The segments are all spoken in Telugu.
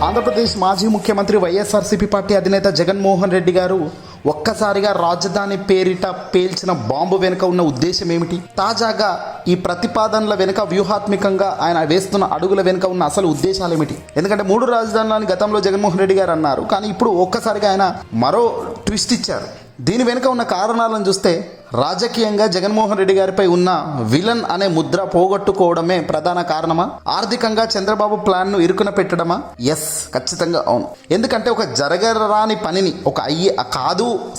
ఆంధ్రప్రదేశ్ మాజీ ముఖ్యమంత్రి వైఎస్ఆర్సీపీ పార్టీ అధినేత జగన్మోహన్ రెడ్డి గారు ఒక్కసారిగా రాజధాని పేరిట పేల్చిన బాంబు వెనుక ఉన్న ఉద్దేశం ఏమిటి? తాజాగా ఈ ప్రతిపాదనల వెనుక వ్యూహాత్మకంగా ఆయన వేస్తున్న అడుగుల వెనుక ఉన్న అసలు ఉద్దేశాలు ఏమిటి? ఎందుకంటే 3 రాజధానులని గతంలో జగన్మోహన్ రెడ్డి గారు అన్నారు, కానీ ఇప్పుడు ఒక్కసారిగా ఆయన మరో ట్విస్ట్ ఇచ్చారు. దీని వెనుక ఉన్న కారణాలను చూస్తే రాజకీయంగా జగన్మోహన్ రెడ్డి గారిపై ఉన్న విలన్ అనే ముద్ర పోగొట్టుకోవడమే ప్రధాన కారణమా? ఆర్థికంగా చంద్రబాబు ప్లాన్ను ఇరుకున పెట్టడమా? ఎస్, ఖచ్చితంగా అవును. ఎందుకంటే ఒక జరగరాని పనిని,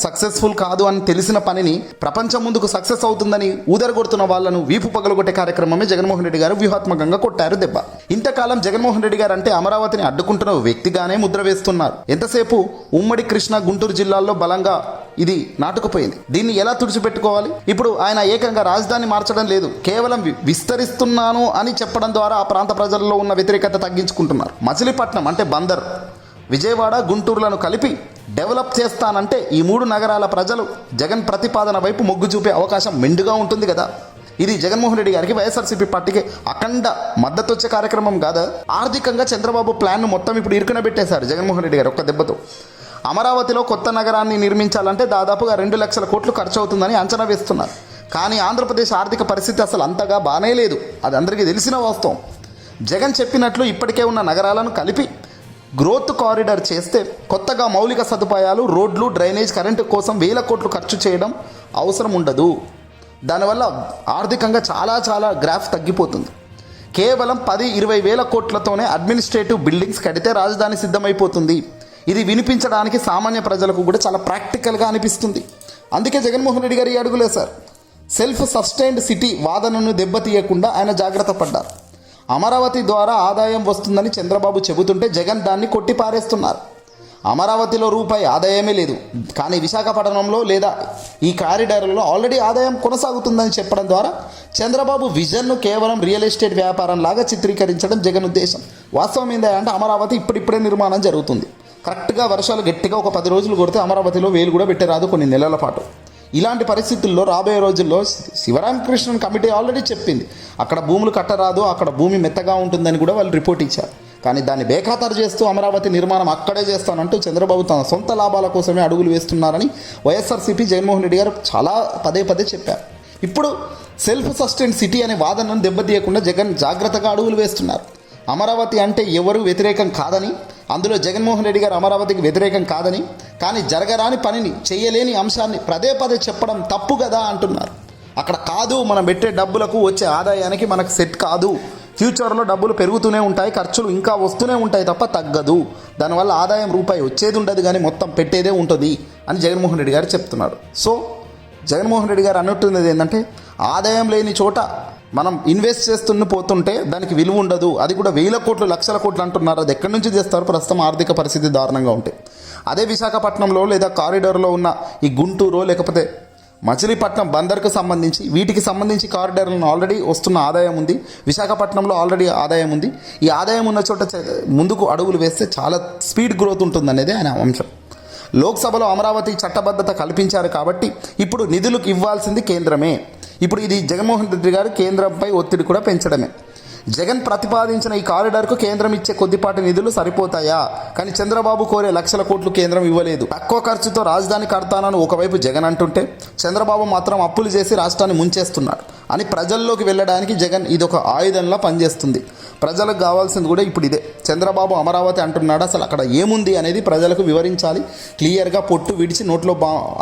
సక్సెస్ఫుల్ కాదు అని తెలిసిన పనిని ప్రపంచం ముందుకు సక్సెస్ అవుతుందని ఊదరగొడుతున్న వాళ్ళను వీపు పగలగొట్టే కార్యక్రమమే జగన్మోహన్ రెడ్డి గారు వ్యూహాత్మకంగా కొట్టారు దెబ్బ. ఇంతకాలం జగన్మోహన్ రెడ్డి గారు అంటే అమరావతిని అడ్డుకుంటున్న వ్యక్తిగానే ముద్ర వేస్తున్నారు. ఎంతసేపు ఉమ్మడి కృష్ణా గుంటూరు జిల్లాల్లో బలంగా ఇది నాటుకుపోయింది. దీన్ని ఎలా తుడిచిపెట్టుకోవాలి? ఇప్పుడు ఆయన ఏకంగా రాజధాని మార్చడం లేదు, కేవలం విస్తరిస్తున్నాను అని చెప్పడం ద్వారా ఆ ప్రాంత ప్రజల్లో ఉన్న వ్యతిరేకత తగ్గించుకుంటున్నారు. మచిలీపట్నం అంటే బందర్, విజయవాడ, గుంటూరులను కలిపి డెవలప్ చేస్తానంటే ఈ 3 నగరాల ప్రజలు జగన్ ప్రతిపాదన వైపు మొగ్గు చూపే అవకాశం మెండుగా ఉంటుంది కదా. ఇది జగన్మోహన్ రెడ్డి గారికి, వైఎస్ఆర్సీపీ పార్టీకి అఖండ మద్దతు వచ్చే కార్యక్రమం కాదా? ఆర్థికంగా చంద్రబాబు ప్లాన్ను మొత్తం ఇప్పుడు ఇరుకున పెట్టేశారు జగన్మోహన్ రెడ్డి గారు ఒక్క దెబ్బతో. అమరావతిలో కొత్త నగరాన్ని నిర్మించాలంటే దాదాపుగా 2 లక్షల కోట్లు ఖర్చు అవుతుందని అంచనా వేస్తున్నారు. కానీ ఆంధ్రప్రదేశ్ ఆర్థిక పరిస్థితి అసలు అంతగా బాగానే లేదు, అది అందరికీ తెలిసిన వాస్తవం. జగన్ చెప్పినట్లు ఇప్పటికే ఉన్న నగరాలను కలిపి గ్రోత్ కారిడార్ చేస్తే కొత్తగా మౌలిక సదుపాయాలు, రోడ్లు, డ్రైనేజ్, కరెంటు కోసం 1000 కోట్లు ఖర్చు చేయడం అవసరం ఉండదు. దానివల్ల ఆర్థికంగా చాలా గ్రాఫ్ తగ్గిపోతుంది. కేవలం 10-20 వేల కోట్లతోనే అడ్మినిస్ట్రేటివ్ బిల్డింగ్స్ కడితే రాజధాని సిద్ధమైపోతుంది. ఇది వినిపించడానికి సామాన్య ప్రజలకు కూడా చాలా ప్రాక్టికల్గా అనిపిస్తుంది. అందుకే జగన్మోహన్ రెడ్డి గారు ఈ అడుగులేశారు. సెల్ఫ్ సస్టైన్డ్ సిటీ వాదనను దెబ్బతీయకుండా ఆయన జాగ్రత్త పడ్డారు. అమరావతి ద్వారా ఆదాయం వస్తుందని చంద్రబాబు చెబుతుంటే జగన్ దాన్ని కొట్టిపారేస్తున్నారు. అమరావతిలో రూపాయి ఆదాయమే లేదు, కానీ విశాఖపట్నంలో లేదా ఈ కారిడార్లలో ఆల్రెడీ ఆదాయం కొనసాగుతుందని చెప్పడం ద్వారా చంద్రబాబు విజన్ను కేవలం రియల్ ఎస్టేట్ వ్యాపారం లాగా చిత్రీకరించడం జగన్ ఉద్దేశం. వాస్తవం ఏంటంటే అమరావతి ఇప్పుడిప్పుడే నిర్మాణం జరుగుతుంది. కరెక్ట్గా వర్షాలు గట్టిగా ఒక 10 రోజులు కొడితే అమరావతిలో వేలు కూడా పెట్టరాదు కొన్ని నెలల పాటు. ఇలాంటి పరిస్థితుల్లో రాబోయే రోజుల్లో శివరామకృష్ణన్ కమిటీ ఆల్రెడీ చెప్పింది, అక్కడ భూములు కట్టరాదు, అక్కడ భూమి మెత్తగా ఉంటుందని కూడా వాళ్ళు రిపోర్ట్ ఇచ్చారు. కానీ దాన్ని బేఖాతరు చేస్తూ అమరావతి నిర్మాణం అక్కడే చేస్తానంటూ చంద్రబాబు తన సొంత లాభాల కోసమే అడుగులు వేస్తున్నారని వైఎస్ఆర్సీపీ జగన్మోహన్ రెడ్డి గారు చాలా పదే చెప్పారు. ఇప్పుడు సెల్ఫ్ సస్టైన్ సిటీ అనే వాదనను దెబ్బతీయకుండా జగన్ జాగ్రత్తగా అడుగులు వేస్తున్నారు. అమరావతి అంటే ఎవరు వ్యతిరేకం కాదని, అందులో జగన్మోహన్ రెడ్డి గారు అమరావతికి వ్యతిరేకం కాదని, కానీ జరగరాని పనిని, చేయలేని అంశాన్ని పదే చెప్పడం తప్పు కదా అంటున్నారు. అక్కడ కాదు, మనం పెట్టే డబ్బులకు వచ్చే ఆదాయానికి మనకు సెట్ కాదు, ఫ్యూచర్లో డబ్బులు పెరుగుతూనే ఉంటాయి, ఖర్చులు ఇంకా వస్తూనే ఉంటాయి తప్ప తగ్గదు, దానివల్ల ఆదాయం రూపాయి వచ్చేది ఉండదు కానీ మొత్తం పెట్టేదే ఉంటుంది అని జగన్మోహన్ రెడ్డి గారు చెప్తున్నారు. సో జగన్మోహన్ రెడ్డి గారు అన్నట్టున్నది ఏంటంటే ఆదాయం లేని చోట మనం ఇన్వెస్ట్ చేస్తున్న పోతుంటే దానికి విలువ ఉండదు, అది కూడా 1000 కోట్లు, లక్షల కోట్లు అంటున్నారు. అది ఎక్కడి నుంచి చేస్తారు? ప్రస్తుతం ఆర్థిక పరిస్థితి దారుణంగా ఉంటే. అదే విశాఖపట్నంలో లేదా కారిడార్లో ఉన్న ఈ గుంటూరు లేకపోతే మచిలీపట్నం, బందర్కు సంబంధించి వీటికి సంబంధించి కారిడార్లను ఆల్రెడీ వస్తున్న ఆదాయం ఉంది. విశాఖపట్నంలో ఆల్రెడీ ఆదాయం ఉంది. ఈ ఆదాయం ఉన్న చోట ముందుకు అడుగులు వేస్తే చాలా స్పీడ్ గ్రోత్ ఉంటుందనేది ఆయన అంశం. లోక్సభలో అమరావతి చట్టబద్ధత కల్పించారు కాబట్టి ఇప్పుడు నిధులకు ఇవ్వాల్సింది కేంద్రమే. ఇప్పుడు ఇది జగన్మోహన్ రెడ్డి గారు కేంద్రంపై ఒత్తిడి కూడా పెంచడమే. జగన్ ప్రతిపాదించిన ఈ కారిడార్కు కేంద్రం ఇచ్చే కొద్దిపాటి నిధులు సరిపోతాయా? కానీ చంద్రబాబు కోరే లక్షల కోట్లు కేంద్రం ఇవ్వలేదు. తక్కువ ఖర్చుతో రాజధాని కడతానని ఒకవైపు జగన్ అంటుంటే చంద్రబాబు మాత్రం అప్పులు చేసి రాష్ట్రాన్ని ముంచేస్తున్నాడు అని ప్రజల్లోకి వెళ్ళడానికి జగన్ ఇదొక ఆయుధంలా పనిచేస్తుంది. ప్రజలకు కావాల్సింది కూడా ఇప్పుడు ఇదే. చంద్రబాబు అమరావతి అంటున్నాడు, అసలు అక్కడ ఏముంది అనేది ప్రజలకు వివరించాలి. క్లియర్గా పొట్టు విడిచి నోట్లో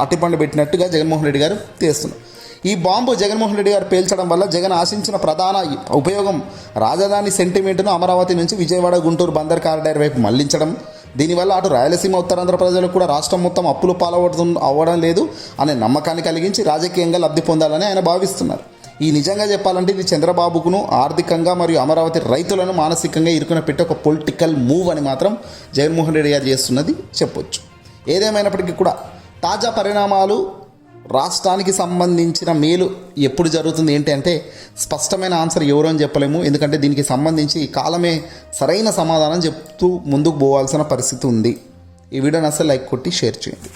అట్టిపండు పెట్టినట్టుగా జగన్మోహన్ రెడ్డి గారు చేస్తున్నారు. ఈ బాంబు జగన్మోహన్ రెడ్డి గారు పేల్చడం వల్ల జగన్ ఆశించిన ప్రధాన ఉపయోగం రాజధాని సెంటిమెంట్ను అమరావతి నుంచి విజయవాడ, గుంటూరు, బందర్ కారిడార్ వైపు మళ్లించడం. దీనివల్ల అటు రాయలసీమ, ఉత్తరాంధ్ర ప్రజలకు కూడా రాష్ట్రం మొత్తం అప్పులు అవ్వడం లేదు అనే నమ్మకాన్ని కలిగించి రాజకీయంగా లబ్ధి పొందాలని ఆయన భావిస్తున్నారు. ఈ నిజంగా చెప్పాలంటే ఇది చంద్రబాబుకును ఆర్థికంగా మరియు అమరావతి రైతులను మానసికంగా ఇరుకున పెట్టి ఒక పొలిటికల్ మూవ్ అని మాత్రం జగన్మోహన్ రెడ్డి గారు చేస్తున్నది చెప్పొచ్చు. ఏదేమైనప్పటికీ కూడా తాజా పరిణామాలు రాష్ట్రానికి సంబంధించిన మేలు ఎప్పుడు జరుగుతుంది ఏంటి అంటే స్పష్టమైన ఆన్సర్ ఎవరు అని చెప్పలేము. ఎందుకంటే దీనికి సంబంధించి కాలమే సరైన సమాధానం చెప్తూ ముందుకు పోవాల్సిన పరిస్థితి ఉంది. ఈ వీడియోని అసలు లైక్ కొట్టి షేర్ చేయండి.